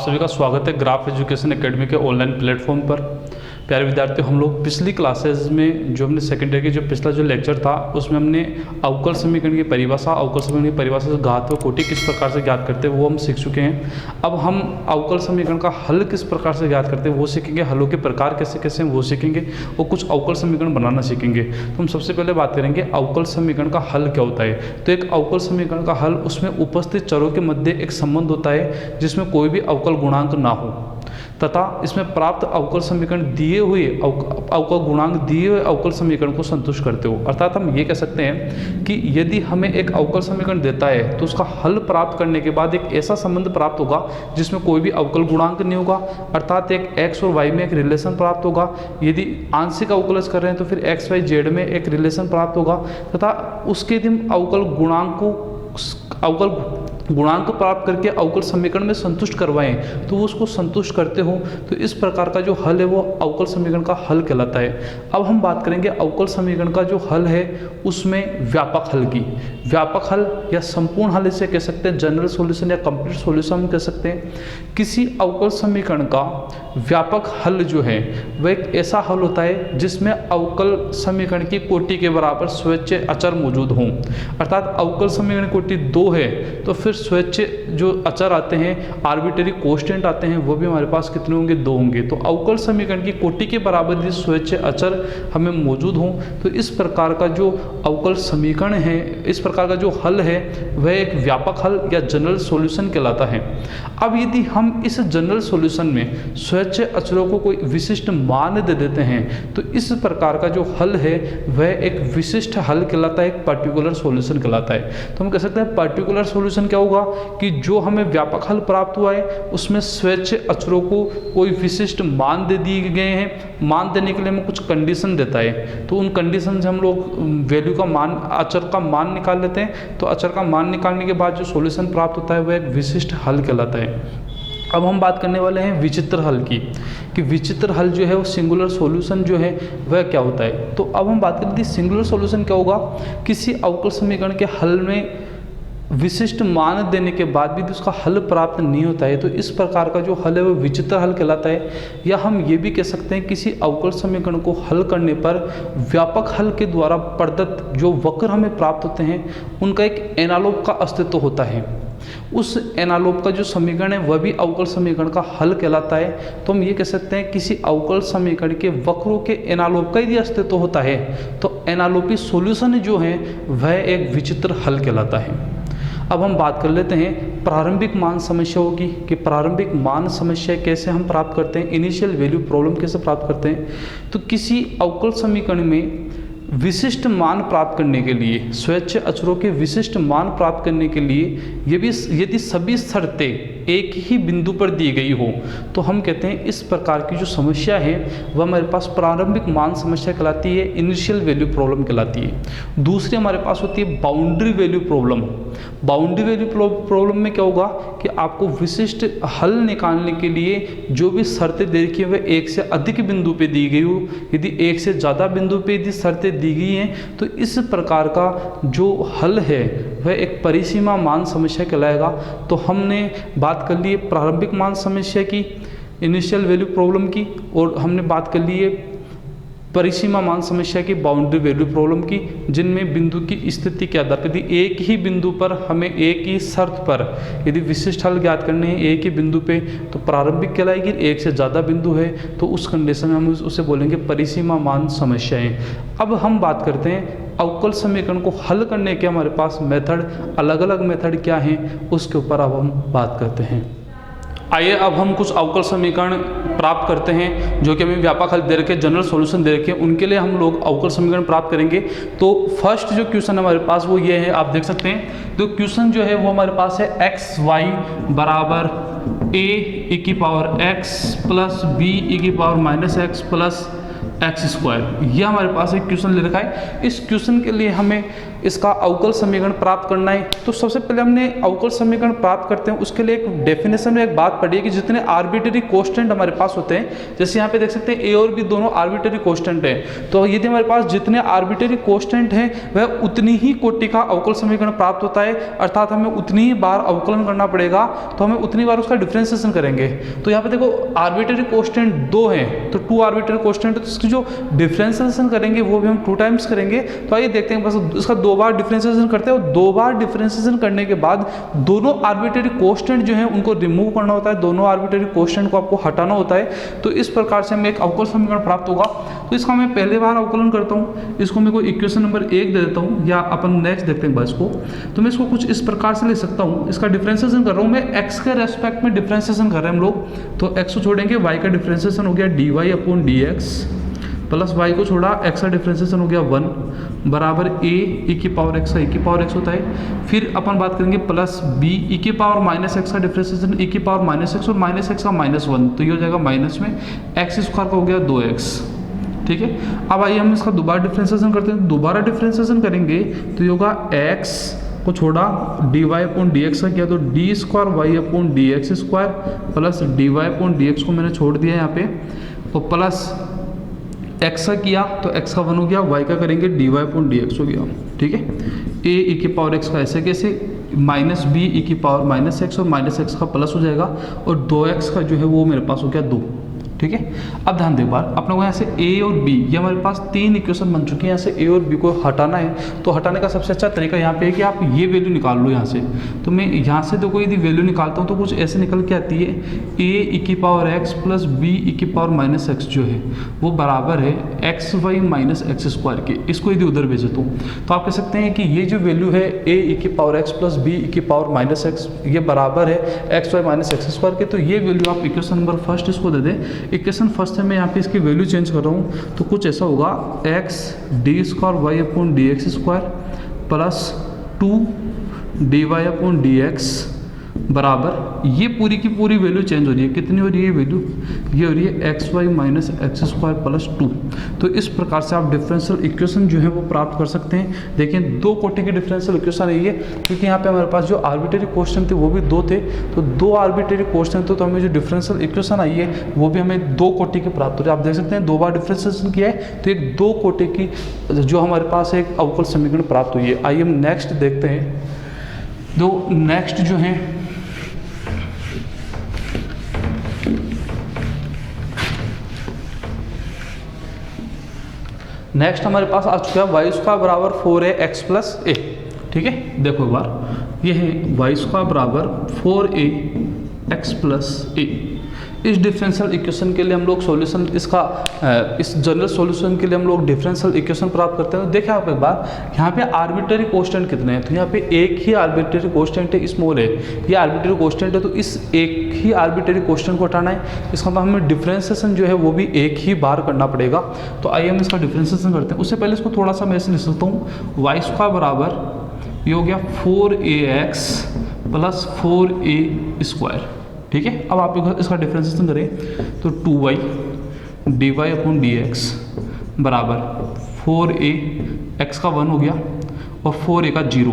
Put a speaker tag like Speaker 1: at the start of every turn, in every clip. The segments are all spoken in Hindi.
Speaker 1: सभी का स्वागत है ग्राफ एजुकेशन एकेडमी के ऑनलाइन प्लेटफॉर्म पर। प्यारे विद्यार्थियों, हम लोग पिछली क्लासेस में जो हमने सेकेंड ईयर की जो पिछला जो लेक्चर था उसमें हमने अवकल समीकरण की परिभाषा, अवकल समीकरण की परिभाषा से घात व कोटि किस प्रकार से ज्ञात करते हैं वो हम सीख चुके हैं। अब हम अवकल समीकरण का हल किस प्रकार से ज्ञात करते हैं वो सीखेंगे, हलों के प्रकार कैसे कैसे हैं वो सीखेंगे और कुछ अवकल समीकरण बनाना सीखेंगे। तो हम सबसे पहले बात करेंगे अवकल समीकरण का हल क्या होता है। तो एक अवकल समीकरण का हल, उसमें उपस्थित चरों के मध्य एक संबंध होता है जिसमें कोई भी अवकल गुणांक ना हो तथा इसमें प्राप्त अवकल समीकरण दिए हुए अवकल गुणांक दिए हुए अवकल समीकरण को संतुष्ट करते हो। अर्थात हम ये कह सकते हैं कि यदि हमें एक अवकल समीकरण देता है तो उसका हल प्राप्त करने के बाद एक ऐसा संबंध प्राप्त होगा जिसमें कोई भी अवकल गुणांक नहीं होगा, अर्थात एक x और y में एक रिलेशन प्राप्त होगा। यदि आंशिक अवकलज कर रहे हैं तो फिर x y z में एक रिलेशन प्राप्त होगा तथा उसके यदि हम अवकल गुणांक प्राप्त करके अवकल समीकरण में संतुष्ट करवाएं तो वो उसको संतुष्ट करते हो तो इस प्रकार का जो हल है वो अवकल समीकरण का हल कहलाता है। अब हम बात करेंगे अवकल समीकरण का जो हल है उसमें व्यापक हल की। व्यापक हल या संपूर्ण हल इसे कह सकते हैं, जनरल सॉल्यूशन या कंप्लीट सॉल्यूशन हम कह सकते हैं। किसी अवकल समीकरण का व्यापक हल जो है वह एक ऐसा हल होता है जिसमें अवकल समीकरण की कोटि के बराबर स्वैच्छिक अचर मौजूद हों। अर्थात अवकल समीकरण कोटि 2 है तो फिर स्वैच्छिक जो अचर आते हैं, आर्बिट्ररी कांस्टेंट आते हैं, वो भी हमारे पास कितने होंगे? 2 होंगे। तो अवकल समीकरण की कोटि के बराबर यदि स्वैच्छिक अचर हमें मौजूद हों तो इस प्रकार का जो अवकल समीकरण है, इस प्रकार का जो हल है वह एक व्यापक हल या जनरल सॉल्यूशन कहलाता है। अब यदि हम इस जनरल सॉल्यूशन में स्वैच्छिक अचरों को कोई विशिष्ट मान दे देते हैं तो इस प्रकार का जो हल है वह एक विशिष्ट हल कहलाता है, एक पर्टिकुलर सॉल्यूशन कहलाता है। तो हम कह सकते हैं पर्टिकुलर सॉल्यूशन क्या होगा कि जो हमें व्यापक हल प्राप्त हुआ है उसमें स्वैच्छिक अचरों को कोई विशिष्ट मान दे दिए गए हैं। मान देने के लिए हमें कुछ कंडीशन देता है तो उन कंडीशन से हम लोग वैल्यू का मान, अचर का मान निकाल लेते हैं। तो अचर का मान निकालने के बाद जो सॉल्यूशन प्राप्त होता है वह एक विशिष्ट हल कहलाता है। अब हम बात करने वाले हैं विचित्र हल की, कि विचित्र हल जो है वो सिंगुलर सॉल्यूशन जो है वह क्या होता है। तो अब हम बात करते हैं सिंगुलर सॉल्यूशन क्या होगा। किसी अवकल समीकरण के हल में विशिष्ट मान देने के बाद भी उसका हल प्राप्त नहीं होता है तो इस प्रकार का जो हल है वो विचित्र हल कहलाता है। या हम ये भी कह सकते हैं किसी अवकल समीकरण को हल करने पर व्यापक हल के द्वारा प्रदत्त जो वक्र हमें प्राप्त होते हैं उनका एक एनालोग का अस्तित्व होता है। उस एनालोग का जो समीकरण है वह भी अवकल समीकरण का हल कहलाता है। तो हम ये कह सकते हैं किसी अवकल समीकरण के वक्रों के एनालोग का यदि अस्तित्व होता है तो एनालोपी सॉल्यूशन जो है वह एक विचित्र हल कहलाता है। अब हम बात कर लेते हैं प्रारंभिक मान समस्याओं की, कि प्रारंभिक मान समस्या कैसे हम प्राप्त करते हैं, इनिशियल वैल्यू प्रॉब्लम कैसे प्राप्त करते हैं। तो किसी अवकल समीकरण में विशिष्ट मान प्राप्त करने के लिए, स्वैच्छिक अचरों के विशिष्ट मान प्राप्त करने के लिए यदि सभी शर्तें एक ही बिंदु पर दी गई हो तो हम कहते हैं इस प्रकार की जो समस्या है वह हमारे पास प्रारंभिक मान समस्या कहलाती है, इनिशियल वैल्यू प्रॉब्लम कहलाती है। दूसरी हमारे पास होती है boundary value problem. Boundary value problem में क्या होगा कि आपको विशिष्ट हल निकालने के लिए जो भी शर्तें दे रखी है वह एक से अधिक बिंदु पे दी गई हो। यदि एक से ज़्यादा बिंदु पे यदि शर्तें दी गई हैं तो इस प्रकार का जो हल है वह एक परिसीमा मान समस्या कहलाएगा। तो हमने बात कर ली प्रारंभिक मान समस्या की, इनिशियल वैल्यू प्रॉब्लम की, और हमने बात कर ली है परिसीमा मान समस्या की, बाउंड्री वैल्यू प्रॉब्लम की, जिनमें बिंदु की स्थिति के आधार पर यदि एक ही बिंदु पर हमें एक ही शर्त पर यदि विशिष्ट हल ज्ञात करने हैं एक ही बिंदु पे तो प्रारंभिक कहलाएगी। एक से ज़्यादा बिंदु है तो उस कंडीशन में हम उसे बोलेंगे परिसीमा मान समस्याएं। अब हम बात करते हैं अवकल समीकरण को हल करने के हमारे पास मेथड, अलग अलग मेथड क्या हैं उसके ऊपर अब हम बात करते हैं। आइए अब हम कुछ अवकल समीकरण प्राप्त करते हैं जो कि हमें व्यापक हल दे रखे, जनरल सॉल्यूशन दे रखे, उनके लिए हम लोग अवकल समीकरण प्राप्त करेंगे। तो फर्स्ट जो क्वेश्चन हमारे पास वो ये है, आप देख सकते हैं। तो क्वेश्चन जो है वो हमारे पास है एक्स वाई बराबर ए की पावर एक्स प्लस बी की power minus x plus x square. यह हमारे पास एक क्वेश्चन ले रखा है। इस क्वेश्चन के लिए हमें इसका अवकल समीकरण प्राप्त करना है, तो सबसे पहले हमने अवकल समीकरण प्राप्त करते हैं उसके लिए एक डेफिनेशन में एक बात पढ़ी है कि जितने आर्बिट्ररी कोष्टेंट हमारे पास होते हैं, जैसे यहाँ पे देख सकते हैं ए और बी दोनों आर्बिट्ररी कोष्टेंट है, तो यदि हमारे पास जितने आर्बिट्ररी कोष्टेंट हैं वह उतनी ही कोटि का अवकल समीकरण प्राप्त होता है, अर्थात हमें उतनी ही बार अवकलन करना पड़ेगा, तो हमें उतनी बार उसका डिफरेंशिएशन करेंगे। तो यहाँ पे देखो आर्बिट्ररी कोष्टेंट 2 हैं, तो 2 आर्बिट्ररी कोष्टेंट है, तो इसकी जो डिफरेंशिएशन करेंगे वो भी हम 2 टाइम्स करेंगे। तो आइए देखते हैं, बस इसका 2 बार डिफरेंशिएशन करते हैं और 2 बार डिफरेंशिएशन करने के बाद दोनों आर्बिट्ररी कोष्टेंट जो है उनको रिमूव करना होता है, दोनों आर्बिट्ररी कोष्टेंट को आपको हटाना होता है। तो इस प्रकार से हमें एक अवकल समीकरण प्राप्त होगा। तो इसका मैं पहले बार अवकलन करता हूँ, इसको मैं कोई इक्वेशन नंबर 1 दे देता हूँ, या अपन नेक्स्ट देखते हैं बस को। तो मैं इसको कुछ इस प्रकार से लिख सकता हूँ, इसका डिफरेंशिएशन कर रहा हूँ मैं एक्स के रेस्पेक्ट में डिफरेंशिएशन कर रहे हैं हम लोग। तो एक्स को छोड़ेंगे, वाई का डिफरेंशिएशन हो गया dy upon dx, plus y को छोड़ा एक्स का डिफरेंशिएशन हो गया 1 बराबर ए की पावर एक्स का e की पावर एक्स होता है। फिर अपन बात करेंगे प्लस बी ई की पावर माइनस एक्स का डिफरेंशिएशन e की पावर माइनस एक्स, और माइनस एक्स का -1, तो ये हो जाएगा माइनस में एक्स स्क्वायर का हो गया 2x। ठीक है, अब आइए हम इसका दोबारा डिफरेंशिएशन करते हैं। दोबारा डिफरेंशिएशन करेंगे तो ये होगा x को छोड़ा dy अपॉन dx का किया, तो d square y upon d x square plus dy upon dx को मैंने छोड़ दिया यहाँ पे, तो प्लस x का किया तो x का 1 हो गया, y का करेंगे dy अपॉन dx हो गया। ठीक है, a e की पावर x का ऐसे कैसे माइनस बी ई की पावर माइनस एक्स, और माइनस एक्स का प्लस हो जाएगा, और 2x का जो है वो मेरे पास हो गया 2। ठीक है, अब ध्यान दे बार अपने को यहाँ से a और b, ये हमारे पास 3 इक्वेशन बन चुकी हैं। यहाँ से a और b को हटाना है, तो हटाने का सबसे अच्छा तरीका यहाँ पे है कि आप ये वैल्यू निकाल लो यहाँ से। तो मैं यहाँ से देखो यदि वैल्यू निकालता हूँ तो कुछ ऐसे निकल के आती है, a e की power x plus b e की पावर माइनस एक्स जो है वो बराबर है x y minus x square के। इसको यदि उधर भेजे तो आप कह सकते हैं कि ये जो वैल्यू है a e की power x plus b e की पावर माइनस एक्स, ये बराबर है x y minus x square के। तो ये वैल्यू आप इक्वेशन नंबर फर्स्ट इसको दे दें। इक्वेशन फर्स्ट है, मैं यहाँ पे इसकी वैल्यू चेंज कर रहा हूँ, तो कुछ ऐसा होगा x d square y upon d x square plus 2 d y upon d x बराबर, ये पूरी की पूरी वैल्यू चेंज हो रही है। कितनी हो रही है वैल्यू? ये हो रही है x y minus x square plus 2। तो इस प्रकार से आप डिफरेंशियल इक्वेशन जो है वो प्राप्त कर सकते हैं। देखिए 2 कोटि की डिफरेंशियल इक्वेशन है ये, क्योंकि यहाँ पे हमारे पास जो आर्बिट्ररी क्वेश्चन थे वो भी 2 थे, तो 2 आर्बिट्ररी क्वेश्चन थे, तो हमें जो डिफरेंशियल इक्वेशन आई है वो भी हमें 2 कोटि की प्राप्त हो रही है। आप देख सकते हैं 2 बार डिफरेंशिएशन किया है, तो एक 2 कोटि की जो हमारे पास एक अवकल समीकरण प्राप्त हुई है। आइए हम नेक्स्ट देखते हैं। दो नेक्स्ट जो है नेक्स्ट हमारे पास आ चुका है वाई स्क्वायर बराबर 4ax प्लस ए। ठीक है, देखो एक बार ये है वाई स्क्वायर बराबर 4ax प्लस ए। इस डिफरेंशियल इक्वेशन के लिए हम लोग सॉल्यूशन इसका इस जनरल सॉल्यूशन के लिए हम लोग डिफरेंशियल इक्वेशन प्राप्त करते हैं। तो देखिए आप एक बार यहाँ पे आर्बिट्ररी कांस्टेंट कितने हैं, तो यहाँ पे एक ही आर्बिट्ररी कांस्टेंट है, स्मॉल है, ये आर्बिट्ररी कांस्टेंट है, तो इस एक ही आर्बिट्ररी कांस्टेंट को हटाना है। इसका मतलब हमें डिफरेंशिएशन जो है वो भी एक ही बार करना पड़ेगा। तो आइए हम इसका डिफरेंशिएशन करते हैं। उससे पहले इसको थोड़ा सा मैं ऐसे लिख सकता हूँ, वाई स्क्वायर बराबर ये हो गया 4ax प्लस 4a स्क्वायर। ठीक है, अब आप इसका डिफरेंशिएशन करें तो 2y dy अपॉन dx बराबर 4a, x का 1 हो गया और 4a का 0,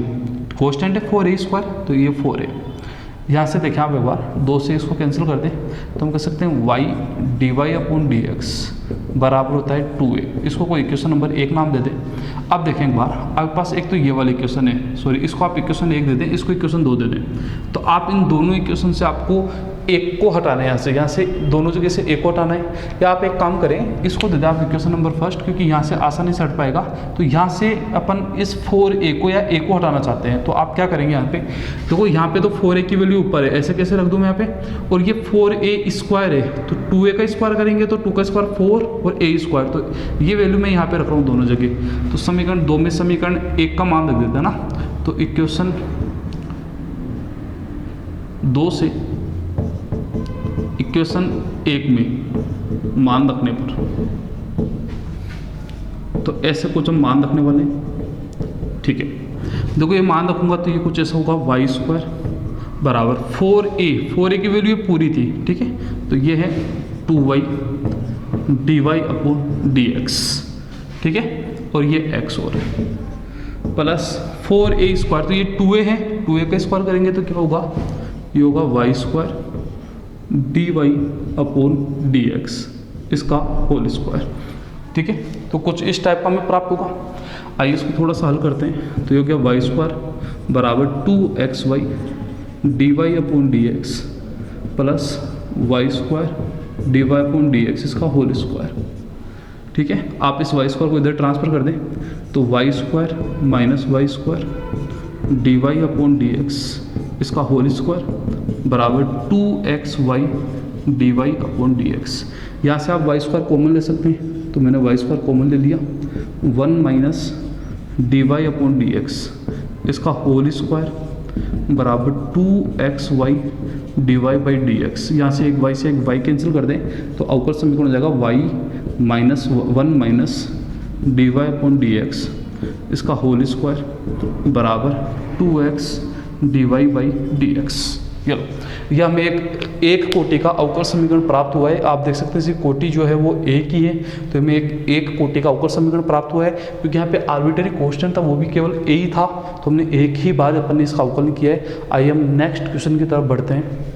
Speaker 1: कांस्टेंट है 4a स्क्वायर, तो ये 4a। यहाँ से देखें आप एक बार 2 से इसको कैंसिल कर दें तो हम कह सकते हैं y dy अपॉन dx बराबर होता है 2a। इसको कोई इक्वेशन नंबर 1 नाम दे दें। अब देखें एक बार आपके पास एक तो ये वाली इक्वेशन है, सॉरी इसको आप इक्वेशन 1 दे दें, इसको इक्वेशन 2 दे दें। तो आप इन दोनों इक्वेशन से आपको एक को हटाना है, यहाँ से दोनों जगह से एक को हटाना है। या आप एक काम करें, इसको दे दें आप इक्वेशन नंबर फर्स्ट, क्योंकि यहाँ से आसानी से हट पाएगा। तो यहाँ से अपन इस 4a को या a को हटाना चाहते हैं, तो आप क्या करेंगे यहाँ पे देखो, यहाँ पे तो 4a की वैल्यू ऊपर है, ऐसे कैसे रख दूँ मैं यहाँ पे, और ये 4a स्क्वायर है, तो 2a का स्क्वायर करेंगे तो 2 का स्क्वायर 4 और a स्क्वायर, तो ये वैल्यू मैं यहाँ पे रख रहा हूँ दोनों जगह। तो समीकरण 2 में समीकरण 1 का मान रख देते हैं ना, तो इक्वेशन 2 से इक्वेशन 1 में मान रखने पर, तो ऐसे कुछ हम मान रखने वाले हैं। ठीक है, देखो ये मान रखूंगा तो ये कुछ ऐसा होगा वाई स्क्वायर बराबर 4a की वैल्यू पूरी थी। ठीक है, तो ये है 2y dy अपॉन dx। ठीक है, और ये x और है, प्लस 4a²। तो ये 2a है, 2a का स्क्वायर करेंगे तो क्या होगा, ये होगा y² dy/dx इसका होल स्क्वायर। ठीक है, तो कुछ इस टाइप का हमें प्राप्त होगा। आइए इसको थोड़ा सा हल करते हैं। तो ये हो गया y² बराबर 2xy dy/dx plus y² dy/dx इसका होल स्क्वायर। ठीक है, आप इस y² को इधर ट्रांसफर कर दें तो y² माइनस y² dy/dx इसका होल स्क्वायर बराबर 2xy dy/dx। यहाँ से आप y² कॉमन ले सकते हैं, तो मैंने y² कॉमन ले लिया, 1 माइनस dy/dx इसका होल स्क्वायर बराबर 2xy dy/dx। यहाँ से एक y कैंसिल कर दें तो अवकल समीकरण हो जाएगा y माइनस 1 माइनस dy/dx इसका होल स्क्वायर बराबर 2x dy/dx। यह हमें एक कोटि का अवकल समीकरण प्राप्त हुआ है। आप देख सकते हैं इसी कोटि जो है वो एक ही है, तो हमें एक कोटि का अवकल समीकरण प्राप्त हुआ है। क्योंकि यहाँ पे आर्बिट्ररी कांस्टेंट था, वो भी केवल ए ही था, तो हमने एक ही बार अपन ने इसका अवकलन किया है। आइए हम नेक्स्ट क्वेश्चन की तरफ बढ़ते हैं।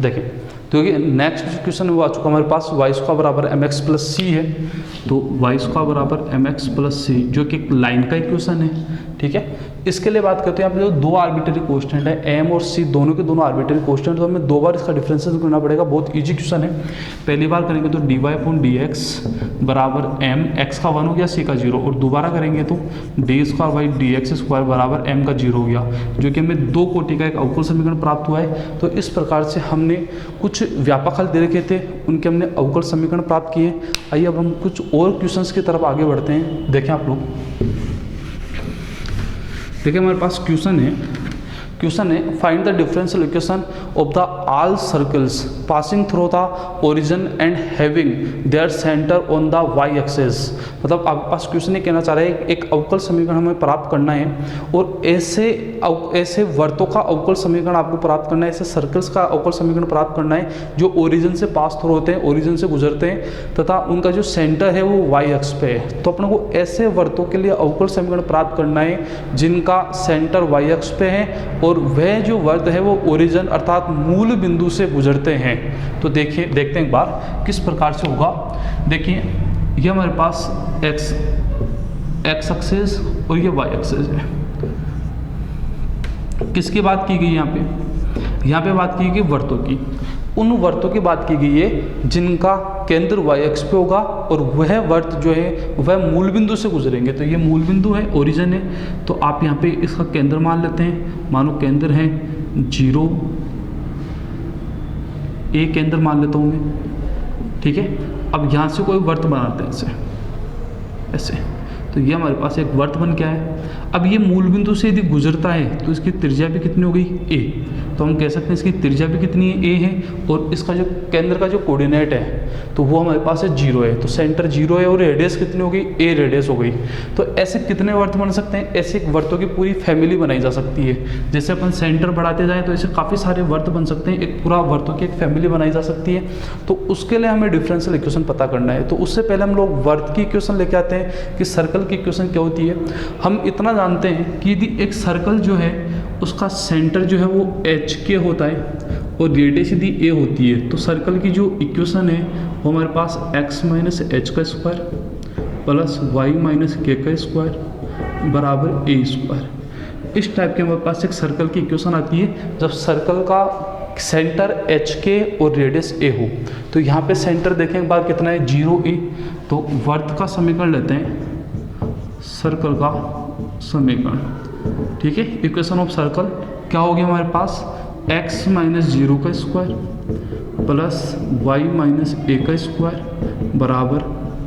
Speaker 1: देखिए, तो ये नेक्स्ट क्वेश्चन वो आ चुका हमारे पास, y² बराबर mx प्लस सी है। तो y² बराबर mx प्लस सी जो कि एक लाइन का इक्वेशन है। ठीक है, इसके लिए बात करते हैं। यहाँ पे जो दो आर्बिट्ररी कांस्टेंट है m और c, दोनों के दोनों आर्बिट्ररी कांस्टेंट, तो हमें दो बार इसका डिफरेंशियल करना पड़ेगा। बहुत इजी क्वेश्चन है। पहली बार करेंगे तो dy/dx बराबर m, x का 1 हो गया, c का 0, और दोबारा करेंगे तो d² बराबर m का 0 हो गया, जो कि हमें दो कोटि का एक अवकल समीकरण प्राप्त हुआ है। तो इस प्रकार से हमने कुछ व्यापक हल दे रखे थे, उनके हमने अवकल समीकरण प्राप्त किए। आइए अब हम कुछ और क्वेश्चंस की तरफ आगे बढ़ते हैं। देखें आप लोग, देखिए हमारे पास क्वेश्चन है find the differential equation of the all circles passing through the origin and having their centre on the y axis. मतलब आपके पास क्वेश्चन ये कहना चाह रहा है एक अवकल समीकरण हमें प्राप्त करना है, और ऐसे वर्तों का अवकल समीकरण आपको प्राप्त करना है, ऐसे सर्कल्स का अवकल समीकरण प्राप्त करना है जो ओरिजिन से पास थ्रू होते हैं, ओरिजिन से गुजरते हैं, तथा उनका जो सेंटर है वो वाई एक्स पे है। तो अपने को ऐसे वर्तों के लिए अवकल समीकरण प्राप्त करना है जिनका सेंटर वाई एक्स पे है और वह जो वर्त है वो ओरिजिन अर्थात मूल बिंदु से गुजरते हैं। तो देखते हैं एक बार किस प्रकार से होगा। देखिए, ये हमारे पास एक्स एक्सिस और ये वाई एक्सिस है। किसकी बात की गई यहाँ पे बात की गई वर्तों की। उन वर्तों की बात की गई है जिनका केंद्र वाई एक्स पे होगा और वह वर्त जो है वह मूल बिंदु से गुजरेंगे। तो ये मूल बिंदु है, ओरिजिन है। तो आप यहाँ पे इसका केंद्र मान लेते हैं। मानो केंद्र है 0, ए केंद्र मान लेता हूँ मैं। ठीक है, अब यहाँ से कोई वर्त बनाते हैं ऐसे। तो ये हमारे पास एक वर्त बन गया है। अब ये मूल बिंदु से यदि गुजरता है तो इसकी त्रिज्या भी कितनी हो गई, ए। तो हम कह सकते हैं इसकी त्रिज्या भी कितनी है, ए है, और इसका जो केंद्र का जो कोऑर्डिनेट है तो वो हमारे पास है 0 है। तो सेंटर 0 है और रेडियस कितनी हो गई, ए रेडियस हो गई। तो ऐसे कितने वर्त बन सकते हैं, ऐसे वर्तों की पूरी फैमिली बनाई जा सकती है। जैसे अपन सेंटर बढ़ाते जाएँ तो ऐसे काफ़ी सारे वर्त बन सकते हैं, एक पूरा वर्तों की एक फैमिली बनाई जा सकती है। तो उसके लिए हमें डिफरेंशियल इक्वेशन पता करना है। तो उससे पहले हम लोग वर्त की इक्वेशन लेके आते हैं कि सर्कल की इक्वेशन क्या होती है। हम इतना जानते हैं कि यदि एक सर्कल जो है उसका सेंटर जो है वो एच के होता है और रेडियस यदि ए होती है, तो सर्कल की जो इक्वेशन है वो हमारे पास x माइनस एच का स्क्वायर प्लस वाई माइनस के का स्क्वायर बराबर ए स्क्वायर। इस टाइप के हमारे पास एक सर्कल की इक्वेशन आती है जब सर्कल का सेंटर एच के और रेडियस ए हो। तो यहाँ पे सेंटर देखें एक बार कितना है, 0 ए। तो वर्त का समीकरण लेते हैं, सर्कल का समीकरण। ठीक है, इक्वेशन ऑफ सर्कल क्या होगी हमारे पास, x माइनस 0 का स्क्वायर प्लस वाई माइनस ए का स्क्वायर बराबर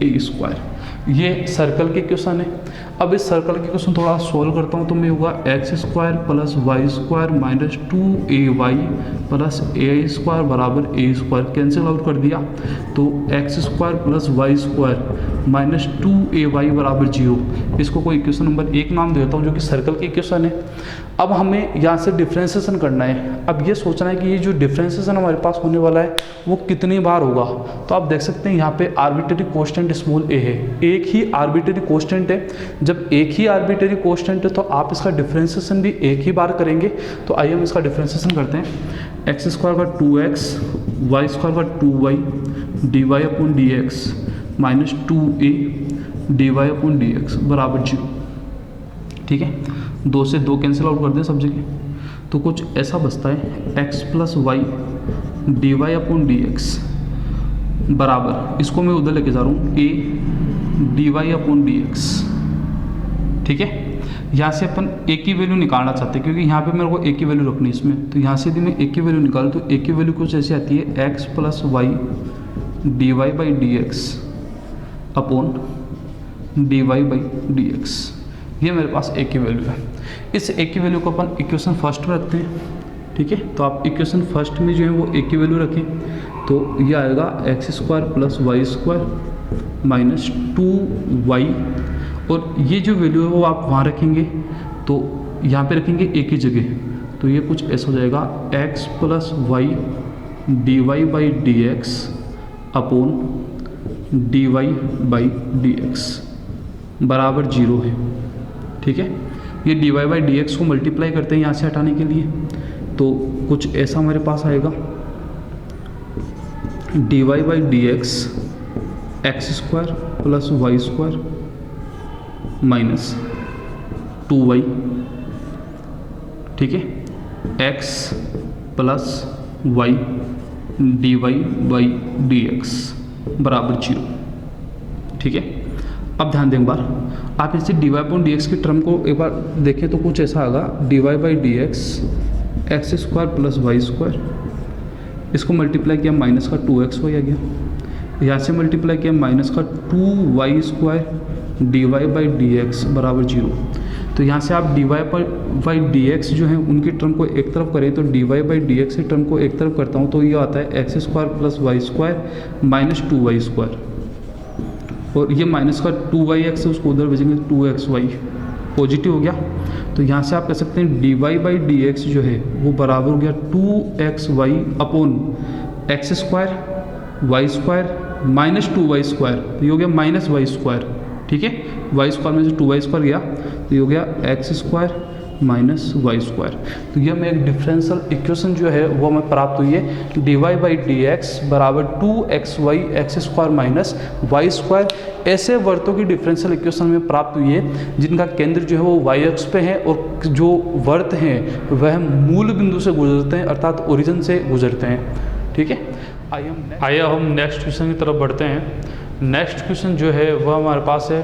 Speaker 1: ए स्क्वायर। ये सर्कल के क्वेश्चन है। अब इस सर्कल के क्वेश्चन थोड़ा सोल्व करता हूँ तो मैं होगा x square plus y square minus 2ay plus a square बराबर ए स्क्वायर। कैंसिल आउट कर दिया तो x square plus y square minus 2ay बराबर 0। इसको कोई इक्वेशन नंबर 1 नाम देता हूँ जो कि सर्कल की इक्वेशन है। अब हमें यहाँ से डिफ्रेंसिएशन करना है। अब ये सोचना है कि ये जो डिफ्रेंसिएशन हमारे पास होने वाला है वो कितनी बार होगा। तो आप देख सकते हैं यहाँ पे आर्बिट्रेरी कांस्टेंट स्मॉल ए है, एक ही आर्बिट्रेरी कांस्टेंट है। जब एक ही आर्बिट्रेरी कांस्टेंट है तो आप इसका डिफ्रेंसिएशन भी एक ही बार करेंगे। तो आइए हम इसका डिफ्रेंसिएशन करते हैं। एक्स स्क्वायर का 2x, वाई स्क्वायर का 2y dy upon d x minus 2a dy upon d x बराबर 0। ठीक है, 2 से 2 कैंसिल आउट कर दें सब जगह तो कुछ ऐसा बचता है x plus y d y upon d x बराबर, इसको मैं उधर लेके जा रहा हूँ a d y upon d x. ठीक है, यहाँ से अपन a की वैल्यू निकालना चाहते हैं क्योंकि यहाँ पे मेरे को a की वैल्यू रखनी है इसमें। तो यहाँ से यदि मैं a की वैल्यू निकालूँ तो a की वैल्यू कुछ ऐसी आती है x plus y d y by d x upon d y by d x. ये मेरे पास a की वैल्यू है। इस a की वैल्यू को अपन इक्वेशन फर्स्ट में रखते हैं। ठीक है, तो आप इक्वेशन फर्स्ट में जो है वो a की वैल्यू रखें तो ये आएगा x square plus y square minus 2y और ये जो वैल्यू है वो आप वहाँ रखेंगे तो यहाँ पे रखेंगे a की जगह तो ये कुछ ऐसा हो जाएगा x plus y d y by d x upon d y by d x बराबर 0 है। ठीक है, ये d y by d x को मल्टीप्लाई करते हैं यहाँ से हटाने के लिए तो कुछ ऐसा हमारे पास आएगा d y by d x x square plus y square minus 2y। ठीक है, x plus y d y by d x बराबर 0। ठीक है, अब ध्यान दें एक बार, आप इसे d y upon d x की टर्म को एक बार देखें तो कुछ ऐसा आएगा d y by d x x square plus y square, इसको मल्टीप्लाई किया माइनस का 2xy आ गया। यहाँ से मल्टीप्लाई किया माइनस का 2y square d y by d x बराबर 0। तो यहाँ से आप d y by d x जो है उनकी टर्म को एक तरफ करें तो d y by d x की टर्म को एक तरफ करता हूँ तो ये आता है x square plus y square minus 2y square और ये माइनस का 2yx है उसको उधर भेजेंगे 2xy पॉजिटिव हो गया। तो यहाँ से आप कह सकते हैं d y by d x जो है वो बराबर हो गया 2xy upon x square y square minus 2y square, तो ये हो गया माइनस वाई स्क्वायर। ठीक है, वाई स्क्वायर में से 2y स्क्वायर गया तो ये हो गया x square minus y square. तो ये हमें एक डिफरेंशियल इक्वेशन जो है वो हमें प्राप्त हुई है d y by d x बराबर 2xy x square minus y square. ऐसे वर्तों की डिफरेंशियल इक्वेशन में प्राप्त हुई है जिनका केंद्र जो है वो वाई अक्ष पे है और जो वर्त हैं वह मूल बिंदु से गुजरते हैं अर्थात ओरिजिन से गुजरते हैं। ठीक है, आइए हम नेक्स्ट क्वेश्चन की तरफ बढ़ते हैं। नेक्स्ट क्वेश्चन जो है वह हमारे पास है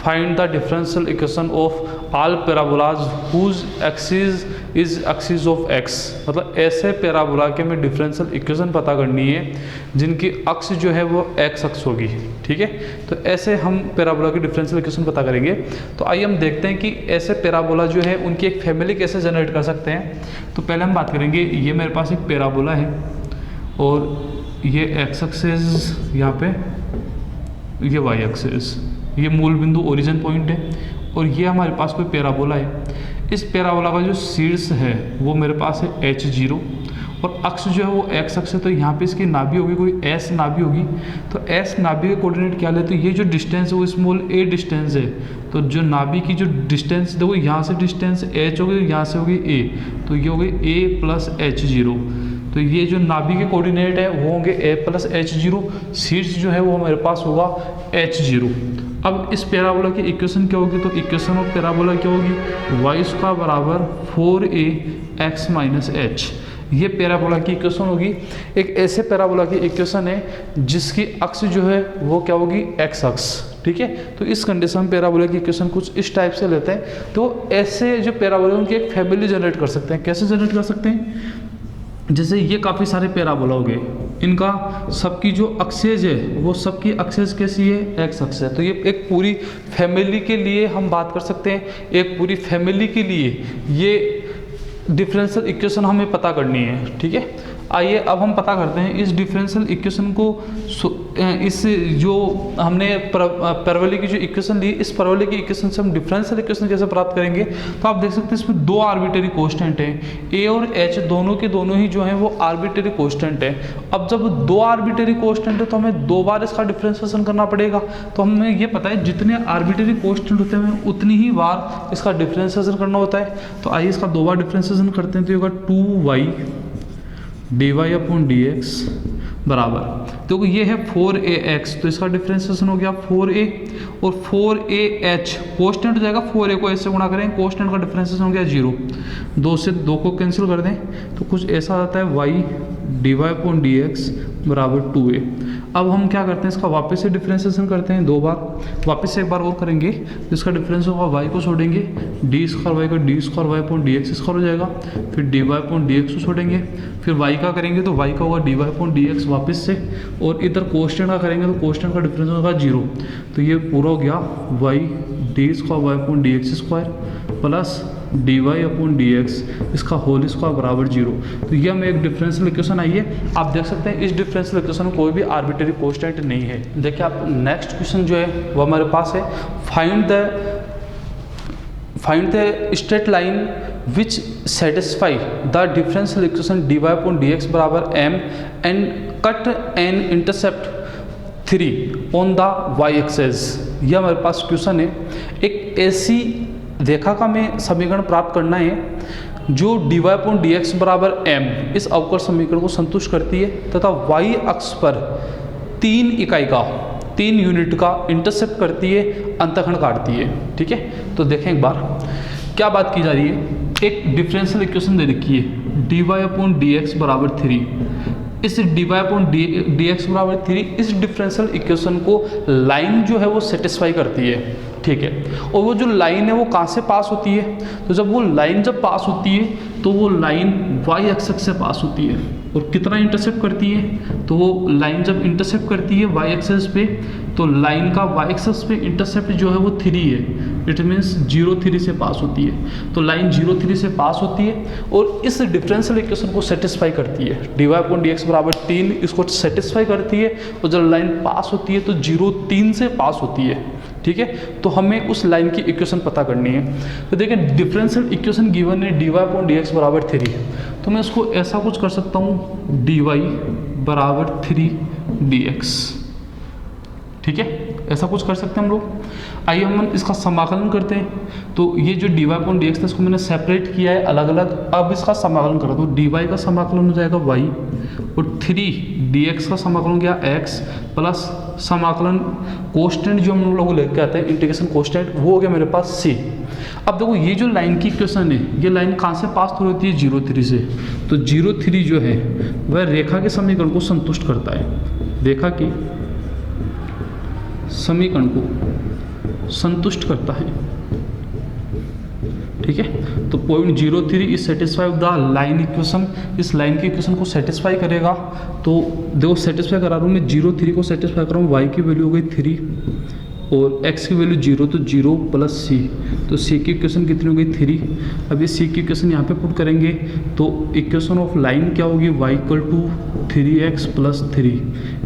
Speaker 1: find the differential equation of all parabolas whose axis is axis of x. मतलब ऐसे पैराबोला के हमें डिफरेंशियल इक्वेशन पता करनी है जिनकी अक्ष जो है वो एक्स अक्ष होगी। ठीक है, तो ऐसे हम पैराबोला की डिफरेंशियल इक्वेशन पता करेंगे। तो आइए हम देखते हैं कि ऐसे पैराबोला जो है उनकी एक फैमिली कैसे जनरेट कर सकते हैं। तो पहले हम बात करेंगे, ये मेरे पास एक पैराबोला है और ये एक्स एक्सिस यहाँ पे, ये वाई एक्सिस, ये मूल बिंदु ओरिजिन पॉइंट है और ये हमारे पास कोई पैराबोला है। इस पैराबोला का जो शीर्ष है वो मेरे पास है h0 और अक्ष जो है वो x अक्ष है। तो यहाँ पे इसकी नाभि होगी कोई s नाभि होगी। तो s नाभि के कोऑर्डिनेट क्या ले, तो ये जो डिस्टेंस है वो स्मॉल a डिस्टेंस है। तो जो नाभि की जो डिस्टेंस देखो यहाँ से डिस्टेंस h होगी, यहाँ से होगी a, तो ये होगी a प्लस h0। तो ये जो नाभि के कोऑर्डिनेट है वो होंगे a प्लस h0, शीर्ष जो है वो हमारे पास होगा h0। अब इस पैराबोला की इक्वेशन क्या होगी, तो इक्वेशन ऑफ पैराबोला क्या होगी, वाई स्क्वायर बराबर 4ax माइनस h। ये पैराबोला की इक्वेशन होगी। एक ऐसे पैराबोला की इक्वेशन है जिसकी अक्ष जो है वो क्या होगी, एक्स अक्ष। ठीक है, तो इस कंडीशन में पैराबोला की इक्वेशन कुछ इस टाइप से लेते हैं। तो ऐसे जो पैराबोला उनकी एक फैमिली जनरेट कर सकते हैं। कैसे जनरेट कर सकते हैं, जैसे ये काफ़ी सारे पैराबोला हो गए, इनका सबकी जो एक्सेस है वो सबकी एक्सेस कैसी है, एक्स एक्सेस है। तो ये एक पूरी फैमिली के लिए हम बात कर सकते हैं, एक पूरी फैमिली के लिए ये डिफरेंशियल इक्वेशन हमें पता करनी है। ठीक है, आइए अब हम पता करते हैं इस डिफरेंशियल इक्वेशन को, इस जो हमने परवलय की जो इक्वेशन ली, इस परवलय की इक्वेशन से हम डिफरेंशियल इक्वेशन कैसे प्राप्त करेंगे। तो आप देख सकते हैं इसमें दो आर्बिट्रेरी कांस्टेंट हैं, ए और एच दोनों के दोनों ही जो हैं वो आर्बिट्रेरी कांस्टेंट है। अब जब दो आर्बिट्रेरी कांस्टेंट है तो हमें दो बार इसका डिफरेंशिएशन करना पड़ेगा। तो हमें ये पता है जितने आर्बिट्रेरी कांस्टेंट होते हैं उतनी ही बार इसका डिफरेंशिएशन करना होता है। तो आइए इसका दो बार डिफरेंशिएशन करते हैं, तो ये होगा 2y dy अपॉन dx बराबर, तो ये है 4ax, तो इसका डिफरेंशिएशन हो गया 4a और 4ah कोस्टेंट हो जाएगा, 4a को ऐसे गुणा करें, कोस्टेंट का डिफरेंशिएशन हो गया 0, 2 से 2 को कैंसिल कर दें तो कुछ ऐसा आता है y dy अपॉन dx बराबर 2a। अब हम क्या करते हैं, इसका वापस से डिफरेंशिएशन करते हैं दो बार, वापस से एक बार और करेंगे, इसका डिफरेंस होगा y को छोड़ेंगे, डी स्क्वायर वाई का d square y upon d x square हो जाएगा, फिर d y upon d x को छोड़ेंगे, फिर y का करेंगे तो y का होगा d y upon d x वापस से, और इधर कोस्टेंट का करेंगे तो कोस्टेंट का डिफरेंस होगा 0। तो ये पूरा हो गया y d square y upon d x square plus d y upon d x, इसका होल स्क्वायर बराबर 0। तो ये हमें एक डिफरेंशियल इक्वेशन आई है। आप देख सकते हैं इस डिफरेंशियल इक्वेशन में कोई भी आर्बिट्रेरी कांस्टेंट नहीं है। देखिए आप नेक्स्ट क्वेश्चन जो है वो हमारे पास है, find the straight line which satisfy the differential equation d y upon d x बराबर m and cut an intercept 3 on the y axes. यह हमारे पास क्वेश्चन है, एक ऐसी रेखा का हमें समीकरण प्राप्त करना है जो d y upon d x बराबर m इस अवकल समीकरण को संतुष्ट करती है तथा y अक्ष पर 3 इकाई का 3 यूनिट का इंटरसेप्ट करती है, अंतःखंड काटती है। ठीक है, तो देखें एक बार क्या बात की जा रही है। एक डिफरेंशियल इक्वेशन दे रखी है d y upon d x बराबर 3, इस d y upon d x बराबर 3 इस डिफरेंशियल इक्वेशन को लाइन जो है वो सेटिस्फाई करती है। ठीक है, और वो जो लाइन है वो कहाँ से पास होती है, तो जब वो लाइन जब पास होती है तो वो लाइन वाई एक्सिस से पास होती है, और कितना इंटरसेप्ट करती है, तो वो लाइन जब इंटरसेप्ट करती है वाई एक्सिस पे, तो लाइन का वाई एक्सिस पे इंटरसेप्ट जो है वो 3 है, इट मीन्स 0,3 से पास होती है। तो लाइन 0,3 से पास होती है और इस डिफरेंशियल इक्वेशन को सेटिस्फाई करती है, d y upon d x बराबर 3 इसको सेटिस्फाई करती है, और जब लाइन पास होती है तो 0,3 से पास होती है। ठीक है, तो हमें उस लाइन की इक्वेशन पता करनी है। तो देखिए डिफरेंशियल इक्वेशन गिवन है d y upon d x बराबर 3, तो मैं इसको ऐसा कुछ कर सकता हूँ डी वाई बराबर 3 डी एक्स। ठीक है, ऐसा कुछ कर सकते हैं हम लोग। आइए हम इसका समाकलन करते हैं। तो ये जो d y upon d x था इसको मैंने सेपरेट किया है अलग अलग, अब इसका समाकलन करो तो डी वाई का समाकलन हो जाएगा वाई, और 3 डी एक्स का समाकलन हो गया एक्स, प्लस समाकलन कोस्टेंट जो हम लोग लेके आते हैं इंटीग्रेशन कोस्टेंट, वो हो गया मेरे पास सी। अब देखो ये जो लाइन की इक्वेशन है ये लाइन कहाँ से पास हो रही है, 0,3 से, तो 0,3 जो है वह रेखा के समीकरण को संतुष्ट करता है, रेखा की समीकरण को संतुष्ट करता है। ठीक है, तो point 0,3 is satisfy with the line equation, इस लाइन की इक्वेशन को सेटिस्फाई करेगा। तो देखो सेटिस्फाई करा रहा हूँ मैं, 0,3 को सेटिस्फाई कर रहा हूँ, वाई की वैल्यू हो गई 3 और x की वैल्यू 0, तो 0 प्लस सी, तो सी की इक्वेशन कितनी हो गई 3। अब ये सी की इक्वेशन यहाँ पे पुट करेंगे तो इक्वेशन ऑफ लाइन क्या होगी, y equal to 3x plus 3,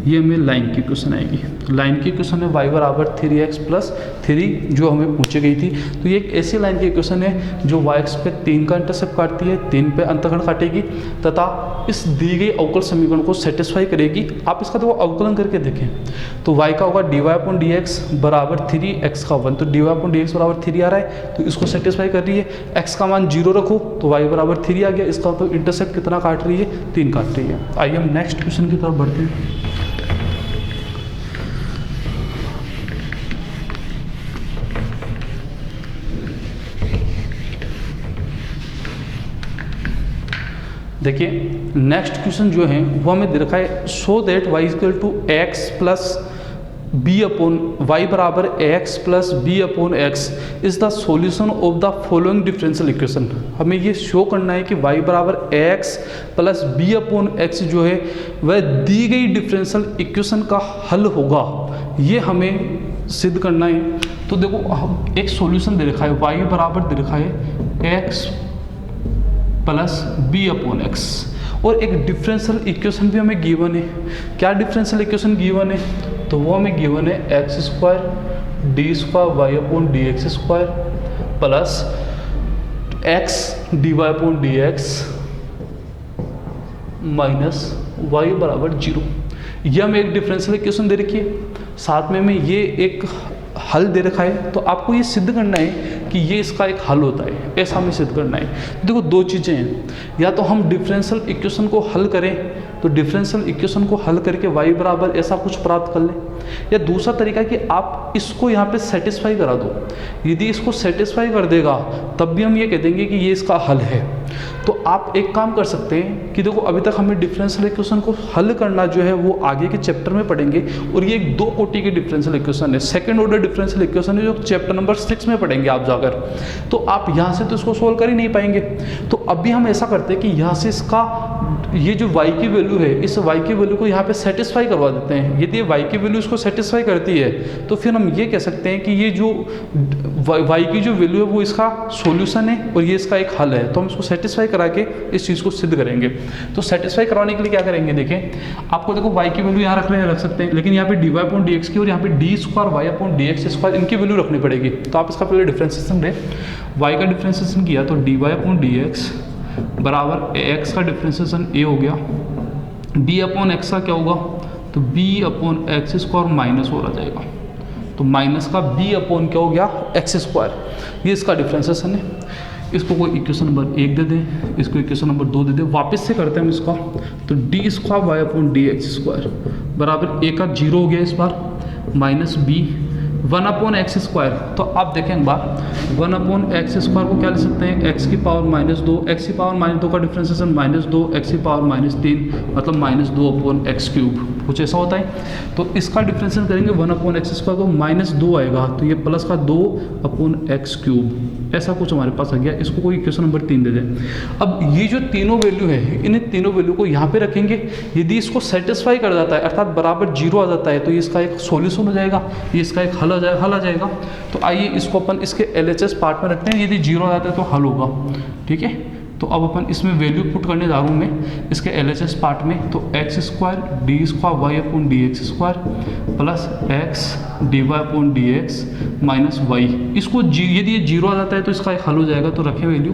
Speaker 1: ये हमें लाइन की इक्वेशन आएगी। लाइन की इक्वेशन है y बराबर 3x प्लस 3 जो हमें पूछी गई थी। तो ये एक ऐसी लाइन की इक्वेशन है जो y एक्स पे 3 का इंटरसेप्ट काटती है, 3 पे अंतःखंड काटेगी तथा इस दी गई अवकल समीकरण को सेटिस्फाई करेगी। आप इसका देखो अवकलन करके देखें तो y का होगा d y upon d x बराबर 3x का 1, तो d y upon d x बराबर 3 आ रहा है तो इसको सेटिस्फाई कर रही है। x का मान 0 रखो तो y बराबर 3 आ गया, इसका तो इंटरसेप्ट कितना काट रही है, 3 काट रही है। आइए हम नेक्स्ट क्वेश्चन की तरफ बढ़ते हैं। देखिए नेक्स्ट क्वेश्चन जो है वो हमें दे रखा है, show that y equal to x plus b upon y बराबर x plus b upon x is the solution of the following differential equation. हमें ये शो करना है कि वाई बराबर x plus b upon x जो है वह दी गई डिफरेंशियल इक्वेशन का हल होगा, ये हमें सिद्ध करना है। तो देखो हम एक सॉल्यूशन दे रखा है, वाई बराबर दे रखा है x plus b upon x, और एक डिफरेंशियल इक्वेशन भी हमें गिवन है। क्या डिफरेंशियल इक्वेशन गिवन है? तो वो हमें गिवन है x square d square y upon d x square plus x d y upon d x minus y बराबर 0। यह हमें एक डिफरेंशियल इक्वेशन दे रखी है, साथ में हमें ये एक हल दे रखा है। तो आपको ये सिद्ध करना है कि ये इसका एक हल होता है, ऐसा हमें सिद्ध करना है। देखो दो चीज़ें हैं, या तो हम डिफरेंशियल इक्वेशन को हल करें, तो डिफरेंशियल इक्वेशन को हल करके y बराबर ऐसा कुछ प्राप्त कर लें, या दूसरा तरीका है कि आप इसको यहाँ पे सेटिस्फाई करा दो। यदि इसको सेटिस्फाई कर देगा तब भी हम ये कह देंगे कि ये इसका हल है। तो आप एक काम कर सकते हैं कि देखो अभी तक हमें डिफरेंशियल इक्वेशन को हल करना जो है वो आगे के चैप्टर में पढ़ेंगे, और ये एक 2 कोटि की डिफरेंशियल इक्वेशन है, सेकंड ऑर्डर डिफरेंशियल इक्वेशन है जो चैप्टर नंबर 6 में पढ़ेंगे आप जाकर। तो आप यहाँ से तो इसको सोल्व कर ही नहीं पाएंगे। तो अभी हम ऐसा करते हैं कि यहाँ से इसका ये जो y की वैल्यू है, इस y की वैल्यू को यहाँ पे सेटिस्फाई करवा देते हैं। यदि y की वैल्यू इसको सेटिस्फाई करती है तो फिर हम ये कह सकते हैं कि ये जो y की जो वैल्यू है वो इसका सॉल्यूशन है और ये इसका एक हल है। तो हम इसको सेटिस्फाई करा के इस चीज़ को सिद्ध करेंगे। तो सेटिस्फाई करवाने के लिए क्या करेंगे, देखें आपको देखो y की वैल्यू यहाँ रख सकते हैं, लेकिन यहाँ पे dy अपॉन dx की और यहाँ पे d square y upon d x square इनकी वैल्यू रखनी पड़ेगी। तो आप इसका पहले डिफ्रेंसिएशन दें, y का डिफ्रेंसिएशन किया तो dy अपॉन dx बराबर x का डिफ्रेंसिएशन a हो गया, b अपॉन x का क्या होगा, तो b upon x square minus हो जाएगा, तो माइनस का b अपॉन क्या हो गया एक्स स्क्वायर, ये इसका डिफ्रेंसिएशन है। इसको कोई इक्वेशन नंबर 1 दे दें, इसको इक्वेशन नंबर 2 दे दें। वापस से करते हैं हम इसका, तो d square y upon d x square बराबर a का 0 हो गया इस बार, minus b 1 upon x square. तो आप देखें एक बार 1 अपॉन एक्स स्क्वायर को क्या ले सकते हैं, एक्स की पावर माइनस 2, एक्स की पावर माइनस 2 का डिफ्रेंसिएशन माइनस 2, एक्स की पावर माइनस 3 मतलब माइनस 2 अपॉन एक्स क्यूब, कुछ ऐसा होता है। तो इसका डिफ्रेंशिएशन करेंगे 1 अपॉन एक्स स्क्वायर को माइनस 2 आएगा, तो ये प्लस का 2 अपॉन एक्स क्यूब, ऐसा कुछ हमारे पास आ गया। इसको कोई इक्वेशन नंबर 3 दे दें। अब ये जो तीनों वैल्यू है, इन तीनों वैल्यू को यहाँ पे रखेंगे। यदि इसको सेटिस्फाई कर जाता है अर्थात बराबर 0 आ जाता है तो ये इसका एक सॉल्यूशन हो जाएगा, ये इसका एक हल आ जाएगा। तो आइए इसको अपन इसके LHS पार्ट में रखते हैं। यदि 0 आ जाता है तो हल होगा, ठीक है। तो अब अपन इसमें वैल्यू पुट करने जा रहा हूँ मैं इसके LHS पार्ट में। तो x square d square y upon d x square plus x d y upon d x minus y, इसको यदि ये 0 आ जाता है तो इसका एक हल हो जाएगा। तो रखें वैल्यू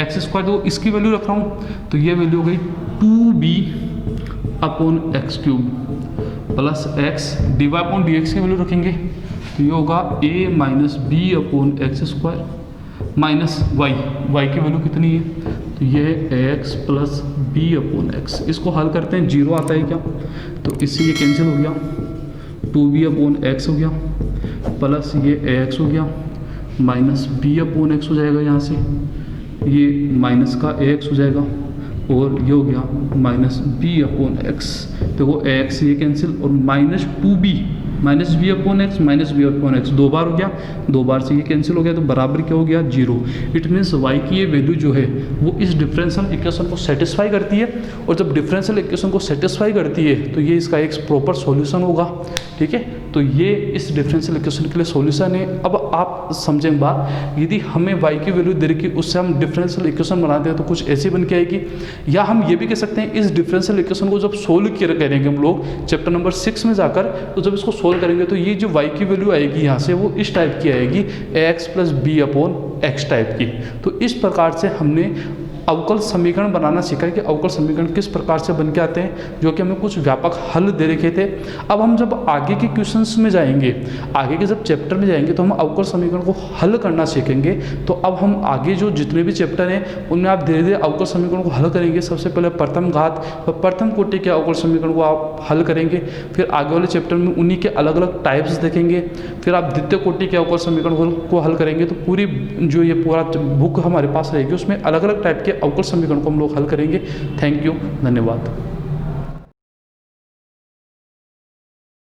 Speaker 1: एक्स स्क्वायर, तो इसकी वैल्यू रख रहा हूँ, तो ये वैल्यू हो गई 2b upon x cube plus x d y upon d x की वैल्यू रखेंगे, तो ये होगा a minus b upon x square minus y, y की वैल्यू कितनी है, तो ये है x plus b upon x. इसको हल करते हैं, 0 आता है क्या, तो इससे ये कैंसिल हो गया, 2b अपॉन एक्स हो गया प्लस ये ax हो गया माइनस b अपॉन एक्स हो जाएगा, यहाँ से ये माइनस का ax हो जाएगा और ये हो गया माइनस b अपॉन एक्स। देखो ax ये कैंसिल और minus 2b minus b upon x minus b upon x 2 बार हो गया, 2 बार से ये कैंसिल हो गया, तो बराबर क्या हो गया 0। इट मीन्स y की ये वैल्यू जो है वो इस डिफरेंशियल इक्वेशन को सेटिस्फाई करती है, और जब डिफरेंशियल इक्वेशन को सेटिस्फाई करती है तो ये इसका एक प्रॉपर सॉल्यूशन होगा, ठीक है। तो ये इस डिफरेंशियल इक्वेशन के लिए सॉल्यूशन है। अब आप समझें बात, यदि हमें y की वैल्यू दे रखी उससे हम डिफरेंशियल इक्वेशन बनाते हैं तो कुछ ऐसी बन के आएगी, या हम ये भी कह सकते हैं इस डिफरेंशियल इक्वेशन को जब सोल्व करेंगे हम लोग चैप्टर नंबर 6 में जाकर, तो जब इसको सोल्व करेंगे तो ये जो y की वैल्यू आएगी यहाँ से वो इस टाइप की आएगी, x plus b upon x type की। तो इस प्रकार से हमने अवकल समीकरण बनाना सीखा है कि अवकल समीकरण किस प्रकार से बन के आते हैं, जो कि हमें कुछ व्यापक हल दे रखे थे। अब हम जब आगे के क्वेश्चंस में जाएंगे, आगे के जब चैप्टर में जाएंगे तो हम अवकल समीकरण को हल करना सीखेंगे। तो अब हम आगे जो जितने भी चैप्टर हैं उनमें आप धीरे धीरे अवकल समीकरण को हल करेंगे। सबसे पहले प्रथम घात व प्रथम कोटि के अवकल समीकरण को आप हल करेंगे, फिर आगे वाले चैप्टर में उन्हीं के अलग अलग टाइप्स देखेंगे, फिर आप द्वितीय कोटि के अवकल समीकरण को हल करेंगे। तो पूरी जो ये पूरा बुक हमारे पास रहेगी उसमें अलग अलग टाइप के अवकल समीकरण को हम लोग हल करेंगे। थैंक यू, धन्यवाद।